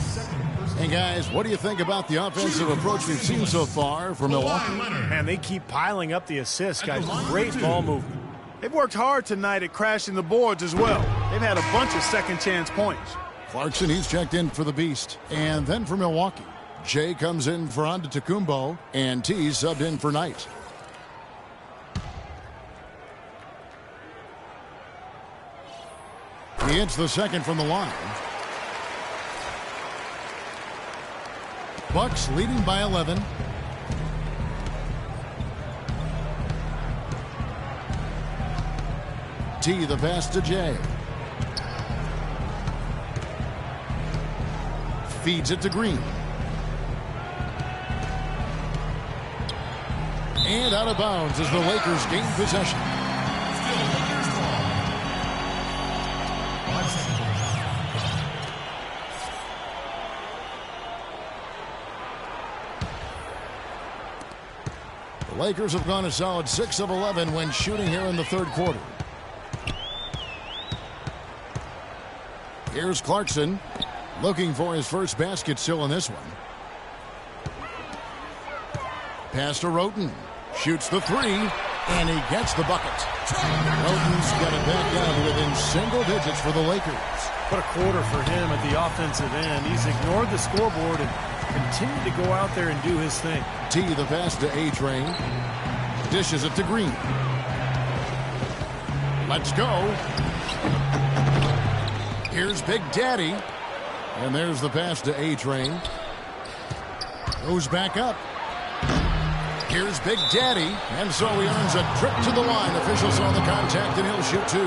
Hey, guys, what do you think about the offensive approach we've seen so far for Milwaukee? Man, they keep piling up the assists, guys. Great ball movement. They've worked hard tonight at crashing the boards as well. They've had a bunch of second-chance points. Clarkson, he's checked in for the Beast. And then for Milwaukee, Jay comes in for Antetokounmpo, and T subbed in for Knight. He hits the second from the line. Bucks leading by 11. T, the pass to Jay. Feeds it to Green. And out of bounds as the Lakers gain possession. The Lakers have gone a solid 6 of 11 when shooting here in the third quarter. Here's Clarkson looking for his first basket still in this one. Pass to Rhoden. Shoots the 3, and he gets the bucket. Rhoden's got it back down within single digits for the Lakers. What a quarter for him at the offensive end. He's ignored the scoreboard and continued to go out there and do his thing. T, the pass to A-Train. Dishes it to Green. Let's go. Here's Big Daddy. And there's the pass to A-Train. Goes back up. Here's Big Daddy. And so he earns a trip to the line. Officials saw the contact, and he'll shoot 2.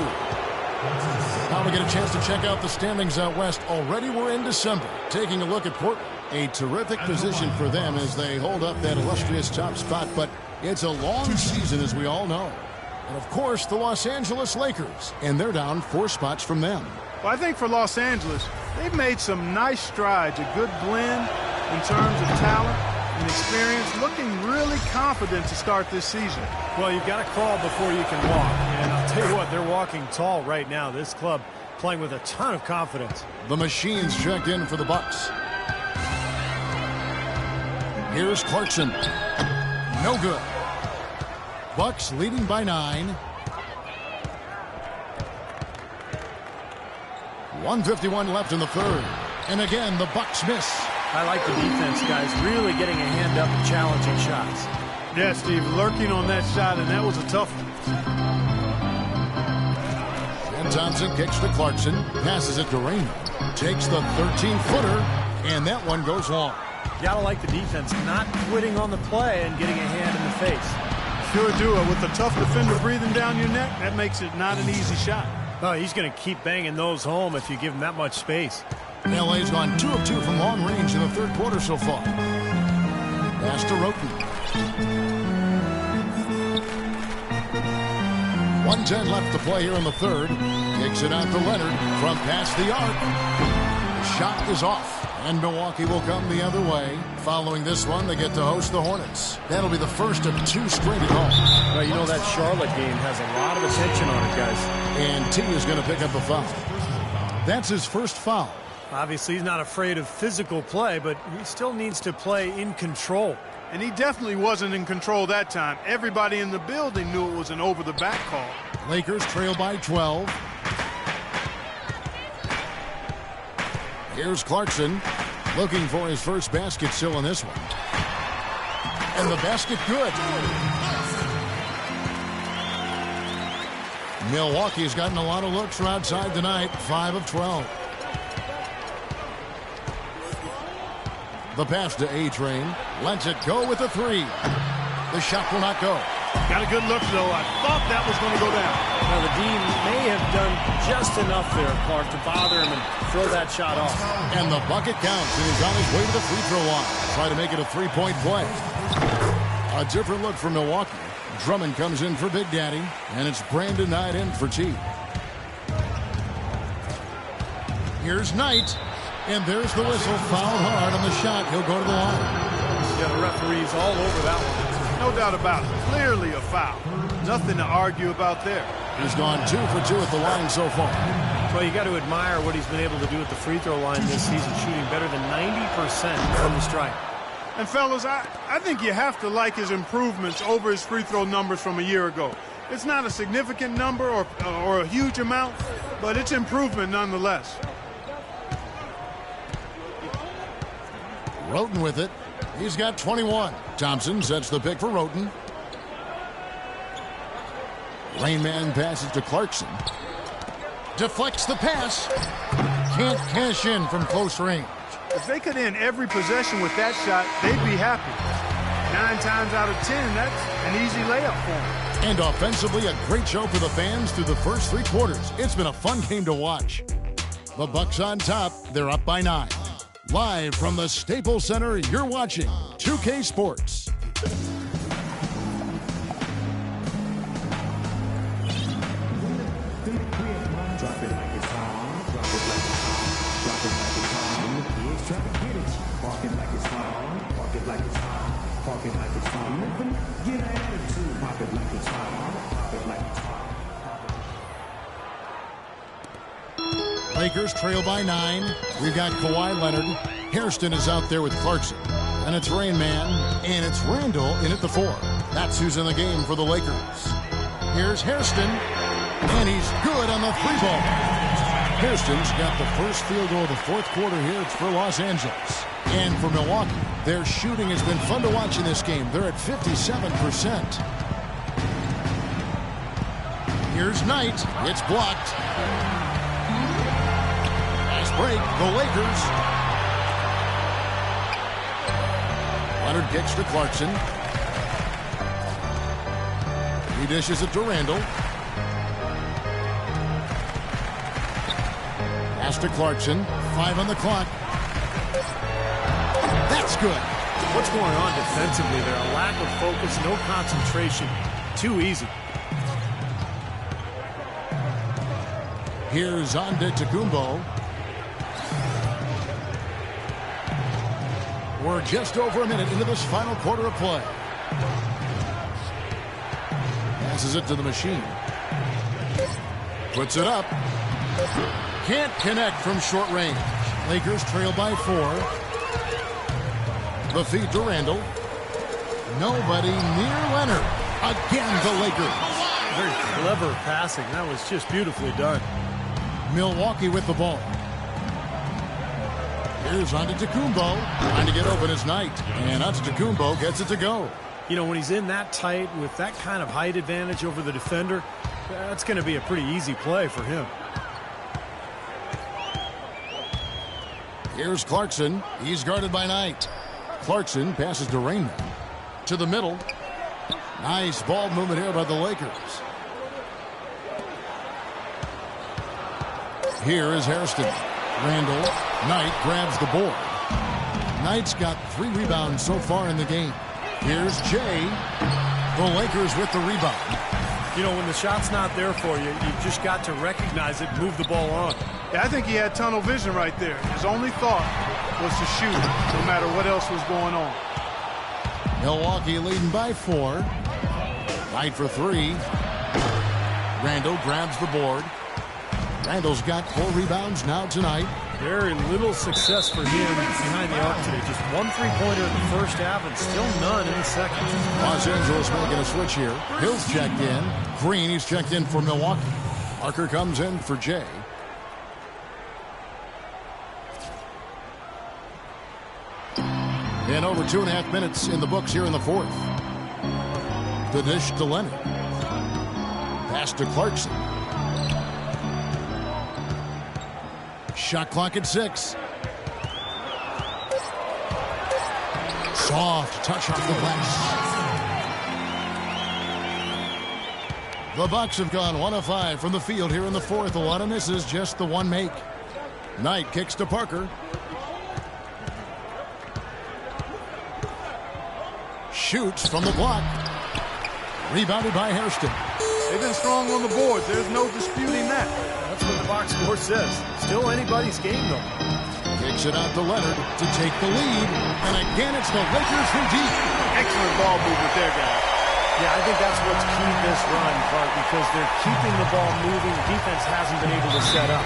Now we get a chance to check out the standings out west. Already we're in December. Taking a look at Portland. A terrific position for them as they hold up that illustrious top spot. But it's a long season, as we all know. And, of course, the Los Angeles Lakers. And they're down 4 spots from them. Well, I think for Los Angeles, they've made some nice strides. A good blend in terms of talent and experience. Looking really confident to start this season. Well, you've got to crawl before you can walk. And I'll tell you what, they're walking tall right now. This club playing with a ton of confidence. The Machines checked in for the Bucks. Here's Clarkson. No good. Bucks leading by 9. 1:51 left in the third. And again, the Bucks miss. I like the defense, guys. Really getting a hand up and challenging shots. Yeah, Steve, lurking on that shot, and that was a tough one. And Thompson kicks to Clarkson, passes it to Raymond, takes the 13-footer, and that one goes long. You gotta like the defense, not quitting on the play and getting a hand in the face. Sure do it. With a tough defender breathing down your neck, that makes it not an easy shot. Oh, he's going to keep banging those home if you give him that much space. LA's gone 2 of 2 from long range in the third quarter so far. Pass to Roten. 1:10 left to play here in the third. Kicks it out to Leonard from past the arc. The shot is off. And Milwaukee will come the other way. Following this one, they get to host the Hornets. That'll be the first of 2 straight at home. Well, you know that Charlotte game has a lot of attention on it, guys. And T is going to pick up the foul. That's his first foul. Obviously, he's not afraid of physical play, but he still needs to play in control. And he definitely wasn't in control that time. Everybody in the building knew it was an over-the-back call. Lakers trail by 12. Here's Clarkson looking for his first basket still in this one. And the basket good. Milwaukee's gotten a lot of looks from outside tonight. 5 of 12. The pass to A-Train. Lets it go with the 3. The shot will not go. Got a good look, though. I thought that was going to go down. Now, the D may have done just enough there, Clark, to bother him and throw that shot off. And the bucket counts, and he's on his way to the free throw line. Try to make it a 3-point play. A different look for Milwaukee. Drummond comes in for Big Daddy, and it's Brandon Knight in for T. Here's Knight, and there's the whistle. Foul hard on the shot. He'll go to the line. Yeah, the referee's all over that one. No doubt about it. Clearly a foul. Nothing to argue about there. He's gone 2 for 2 at the line so far. Well, you got to admire what he's been able to do at the free throw line this season, shooting better than 90% from the stripe. And fellas, I think you have to like his improvements over his free throw numbers from a year ago. It's not a significant number or a huge amount, but it's improvement nonetheless. Roten with it. He's got 21. Thompson sets the pick for Roten. Rainman passes to Clarkson. Deflects the pass. Can't cash in from close range. If they could end every possession with that shot, they'd be happy. 9 times out of 10, that's an easy layup for them. And offensively, a great show for the fans through the first 3 quarters. It's been a fun game to watch. The Bucks on top. They're up by 9. Live from the Staples Center, you're watching 2K Sports. Lakers trail by 9. We've got Kawhi Leonard. Hairston is out there with Clarkson. And it's Rain Man. And it's Randall in at the 4. That's who's in the game for the Lakers. Here's Hairston. And he's good on the 3-ball. Hairston's got the first field goal of the fourth quarter here. It's for Los Angeles. And for Milwaukee, their shooting has been fun to watch in this game. They're at 57%. Here's Knight. It's blocked. Break, the Lakers. Leonard kicks to Clarkson. He dishes it to Randall. Pass to Clarkson. 5 on the clock. That's good. What's going on defensively there? A lack of focus, no concentration. Too easy. Here's Antetokounmpo. We're just over a minute into this final quarter of play. Passes it to the machine. Puts it up. Can't connect from short range. Lakers trail by 4. The feed to Randall. Nobody near Leonard. Again, the Lakers. Very clever passing. That was just beautifully done. Milwaukee with the ball. Here's Antetokounmpo. Trying to get open is Knight. And Antetokounmpo gets it to go. You know, when he's in that tight with that kind of height advantage over the defender, that's going to be a pretty easy play for him. Here's Clarkson. He's guarded by Knight. Clarkson passes to Raymond. To the middle. Nice ball movement here by the Lakers. Here is Hairston. Randall. Knight grabs the board. Knight's got 3 rebounds so far in the game. Here's Jay. The Lakers with the rebound. You know, when the shot's not there for you, you've just got to recognize it, move the ball on. Yeah, I think he had tunnel vision right there. His only thought was to shoot, no matter what else was going on. Milwaukee leading by 4. Knight for 3. Randall grabs the board. Randall's got 4 rebounds now tonight. Very little success for him behind the arc today. Just 1 3-pointer in the first half and still none in the second. Los Angeles making a switch here. Hill's checked in. Green, he's checked in for Milwaukee. Parker comes in for Jay. And over 2.5 minutes in the books here in the fourth. The dish to Leonard. Pass to Clarkson. Shot clock at 6. Soft touch off the glass. The Bucks have gone 1 of 5 from the field here in the fourth. A lot of misses, just the 1 make. Knight kicks to Parker. Shoots from the block. Rebounded by Hairston. They've been strong on the boards. There's no disputing that. That's what the box score says. Still anybody's game, though. Kicks it out to Leonard to take the lead. And again, it's the Lakers from deep. Excellent ball movement there, guys. Yeah, I think that's what's keyed this run, Clark, because they're keeping the ball moving. Defense hasn't been able to set up.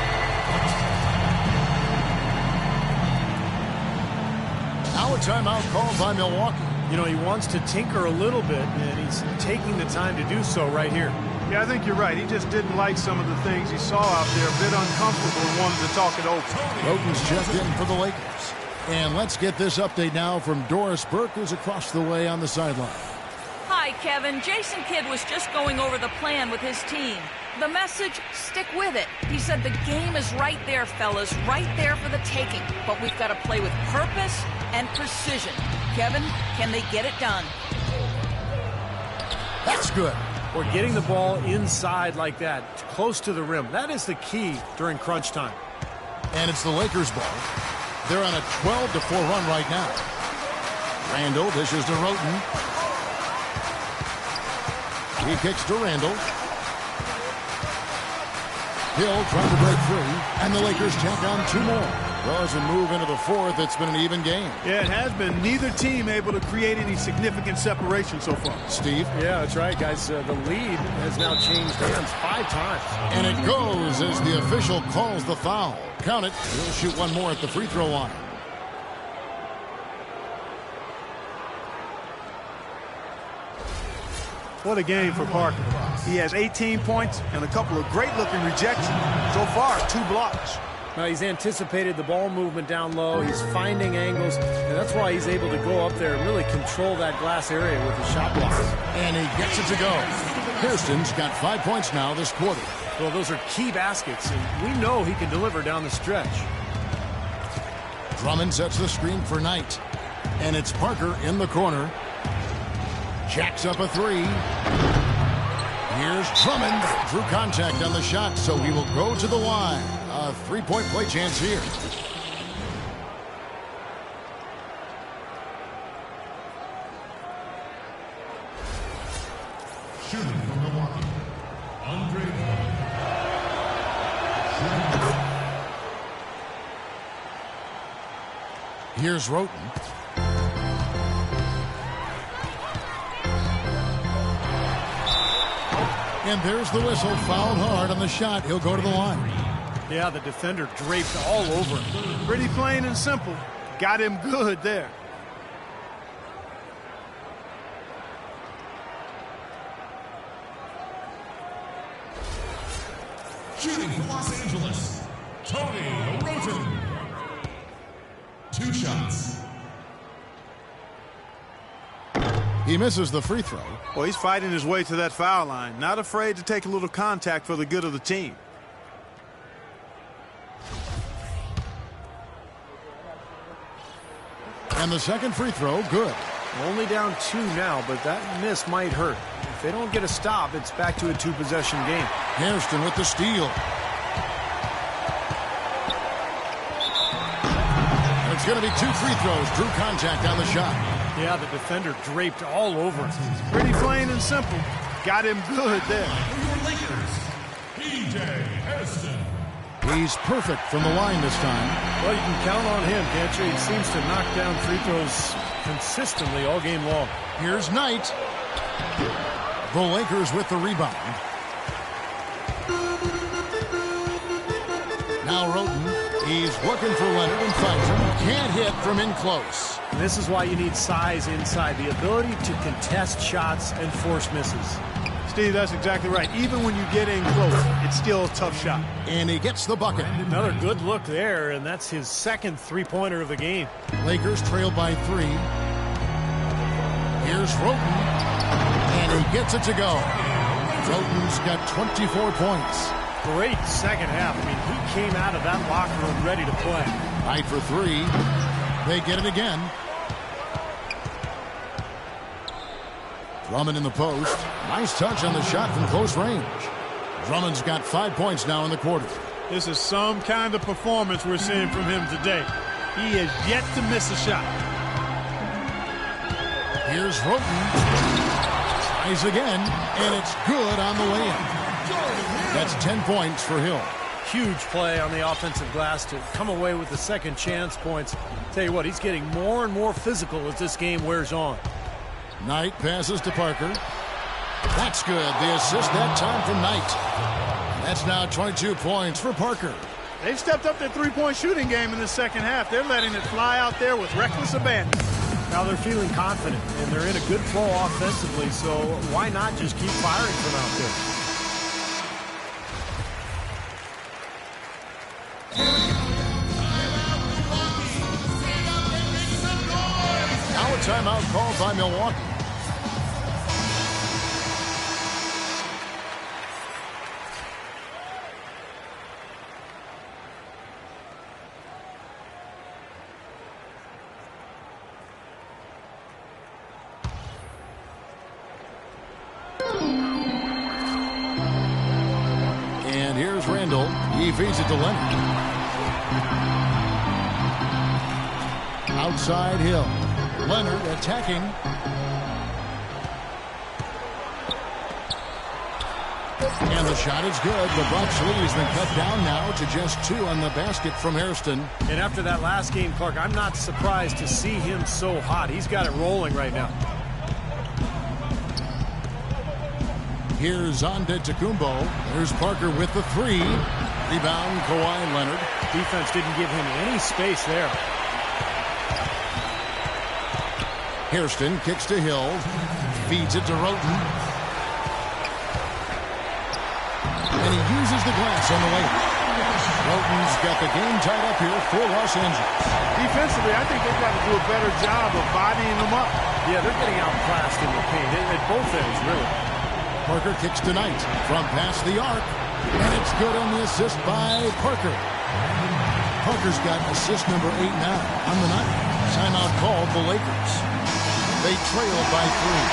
Now a timeout called by Milwaukee. You know, he wants to tinker a little bit, and he's taking the time to do so right here. Yeah, I think you're right. He just didn't like some of the things he saw out there. A bit uncomfortable and wanted to talk it over. Roten's checked in for the Lakers. And let's get this update now from Doris Burke, who's across the way on the sideline. Hi, Kevin. Jason Kidd was just going over the plan with his team. The message, stick with it. He said the game is right there, fellas, right there for the taking. But we've got to play with purpose and precision. Kevin, can they get it done? That's good. Or getting the ball inside like that, close to the rim. That is the key during crunch time. And it's the Lakers ball. They're on a 12-4 run right now. Randall dishes to Roten. He kicks to Randall. Hill trying to break free, and the Lakers tack on 2 more. Well, as we move into the fourth, it's been an even game. Yeah, it has been. Neither team able to create any significant separation so far. Steve? Yeah, that's right, guys. The lead has now changed hands 5 times. And it goes as the official calls the foul. Count it. He'll shoot 1 more at the free throw line. What a game for Parker. He has 18 points and a couple of great-looking rejections. So far, 2 blocks. Now, he's anticipated the ball movement down low. He's finding angles, and that's why he's able to go up there and really control that glass area with his shot blocks. And he gets it to go. Hairston's got 5 points now this quarter. Well, those are key baskets, and we know he can deliver down the stretch. Drummond sets the screen for Knight. And it's Parker in the corner. Jacks up a 3. Here's Drummond. Drew contact on the shot, so he will go to the line. A 3-point play chance here. Shooting from Milwaukee, Andre. Here's Roten. And there's the whistle. Fouled hard on the shot. He'll go to the line. Yeah, the defender draped all over him. Pretty plain and simple. Got him good there. Shooting for Los Angeles, Tony Roten. 2 shots. He misses the free throw. Well, he's fighting his way to that foul line. Not afraid to take a little contact for the good of the team. And the second free throw, good. Only down 2 now, but that miss might hurt. If they don't get a stop, it's back to a 2-possession game. Hairston with the steal. It's going to be 2 free throws. Drew contact on the shot. Yeah, the defender draped all over him. Pretty plain and simple. Got him good there. For your Lakers, P.J. Hairston. He's perfect from the line this time. Well, you can count on him, can't you? He seems to knock down free throws consistently all game long. Here's Knight. The Lakers with the rebound. Now Roten. He's looking for Leonard and finds him. Can't hit from in close. And this is why you need size inside. The ability to contest shots and force misses. Steve, that's exactly right. Even when you get in close, it's still a tough shot. And he gets the bucket. Another good look there, and that's his second three-pointer of the game. Lakers trail by 3. Here's Roten. And he gets it to go. Roten's got 24 points. Great second half. I mean, he came out of that locker room ready to play. Knight for 3. They get it again. Drummond in the post. Nice touch on the shot from close range. Drummond's got 5 points now in the quarter. This is some kind of performance we're seeing from him today. He has yet to miss a shot. Here's Roten. Tries again, and it's good on the way-in. That's 10 points for Hill. Huge play on the offensive glass to come away with the second chance points. Tell you what, he's getting more and more physical as this game wears on. Knight passes to Parker. That's good. The assist that time from Knight. That's now 22 points for Parker. They've stepped up their three-point shooting game in the second half. They're letting it fly out there with reckless abandon. Now they're feeling confident, and they're in a good flow offensively, so why not just keep firing from out there? Now a timeout called by Milwaukee. And here's Randall. He feeds it to Leonard. Outside Hill. Leonard attacking. And the shot is good. The Bucks lead has been cut down now to just 2 on the basket from Hairston. And after that last game, Clark, I'm not surprised to see him so hot. He's got it rolling right now. Here's Antetokounmpo. There's Parker with the 3. Rebound, Kawhi Leonard. Defense didn't give him any space there. Hairston kicks to Hill. Feeds it to Roten. And he uses the glass on the layup. Roten's got the game tied up here for Los Angeles. Defensively, I think they've got to do a better job of bodying them up. Yeah, they're getting outclassed in the paint at both ends, really. Parker kicks to Knight from past the arc. And it's good on the assist by Parker. Parker's got assist number 8 now on the night. Timeout called the Lakers. They trail by 3.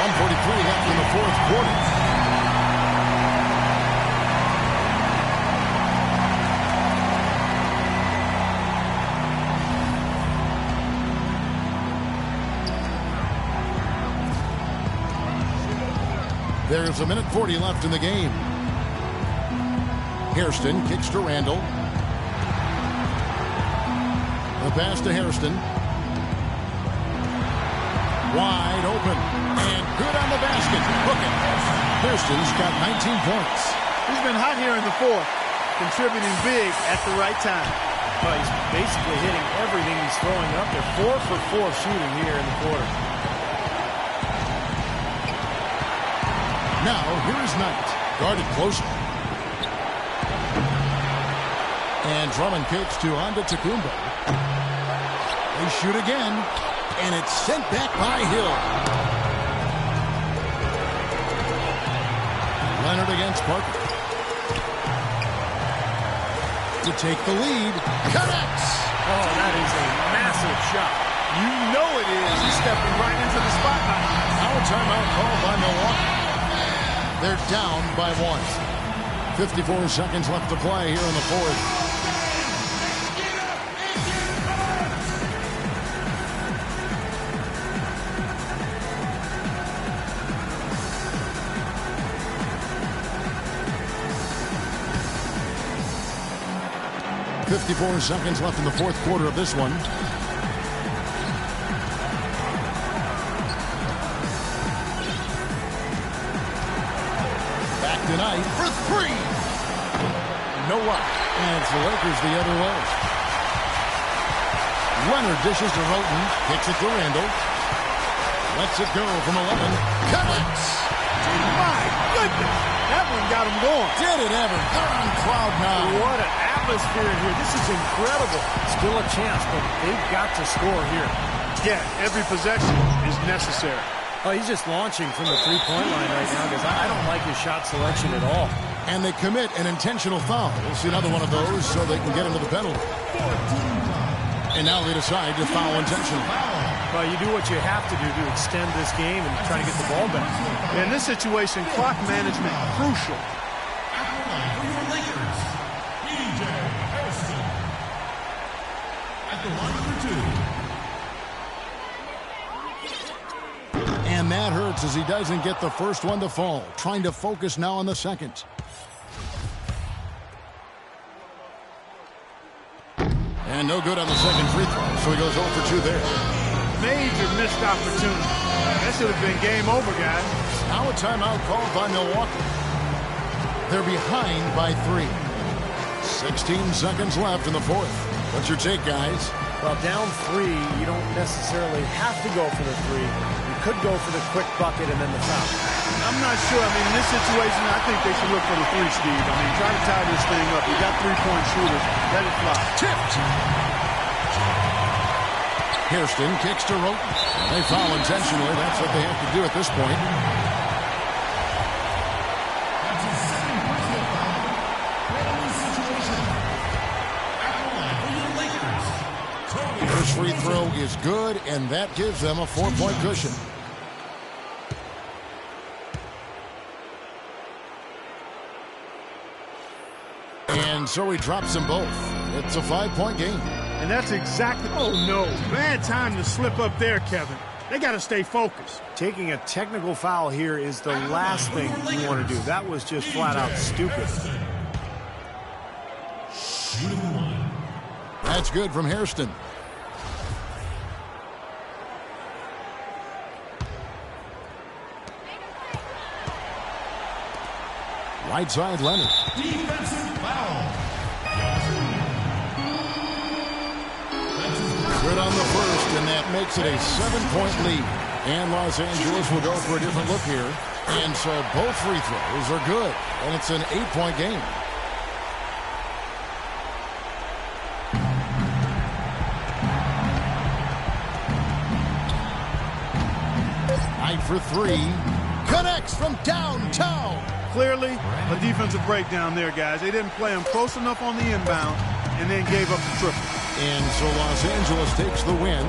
1:43 left in the fourth quarter. There's 1:40 left in the game. Hairston kicks to Randall. The pass to Hairston. Wide open. And good on the basket. Hook it. Hairston's got 19 points. He's been hot here in the fourth, contributing big at the right time. Well, he's basically hitting everything he's throwing up there. 4 for 4 shooting here in the quarter. Now, here's Knight. Guarded closely. And Drummond kicks to Antetokounmpo. They shoot again, and it's sent back by Hill. Leonard against Parker. To take the lead, connects. Oh, that is a massive shot. You know it is. He's stepping right into the spotlight. Now a timeout called by Milwaukee. They're down by 1. 54 seconds left to play here in the fourth. .54 seconds left in the fourth quarter of this one. Back tonight for 3. No luck. And it's the Lakers the other way. Leonard dishes to Roten. Kicks it to Randall. Lets it go from 11. Connects. My goodness. That one got him going. Did it ever. They're on cloud nine. What an atmosphere here. This is incredible. Still a chance, but they've got to score here. Yeah, every possession is necessary. Oh, he's just launching from the three-point line right now because I don't like his shot selection at all. And they commit an intentional foul. We'll see another one of those so they can get into the penalty. And now they decide to foul intentionally. Well, you do what you have to do to extend this game and try to get the ball back. In this situation, clock management crucial. And that hurts as he doesn't get the first one to fall. Trying to focus now on the second. And no good on the second free throw, so he goes 0 for 2 there. Major missed opportunity. That should have been game over, guys. Now a timeout called by Milwaukee. They're behind by 3. 16 seconds left in the fourth. What's your take, guys? Well, down 3, you don't necessarily have to go for the 3. You could go for the quick bucket and then the foul. I'm not sure. I mean, in this situation, I think they should look for the 3, Steve. I mean, try to tie this thing up. You got 3-point shooters. Let it fly. Tipped. Hairston kicks to Roten. They foul intentionally. That's what they have to do at this point. First free throw is good, and that gives them a 4-point cushion. And so he drops them both. It's a 5-point game. And that's exactly... Oh, no. Bad time to slip up there, Kevin. They got to stay focused. Taking a technical foul here is the last thing you want to do. That was just flat out stupid. That's good from Hairston. Right side, Leonard. Defensive foul. Good on the first, and that makes it a 7-point lead. And Los Angeles will go for a different look here. And so both free throws are good, and it's an 8-point game. Night for 3. Connects from downtown. Clearly, a defensive breakdown there, guys. They didn't play him close enough on the inbound and then gave up the triple. And so Los Angeles takes the win.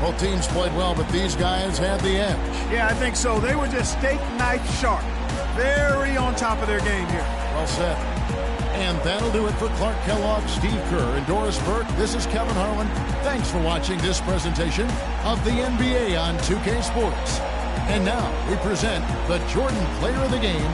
Both teams played well, but these guys had the edge. Yeah, I think so. They were just steak knife sharp. Very on top of their game here. Well said. And that'll do it for Clark Kellogg, Steve Kerr, and Doris Burke. This is Kevin Harlan. Thanks for watching this presentation of the NBA on 2K Sports. And now we present the Jordan Player of the Game.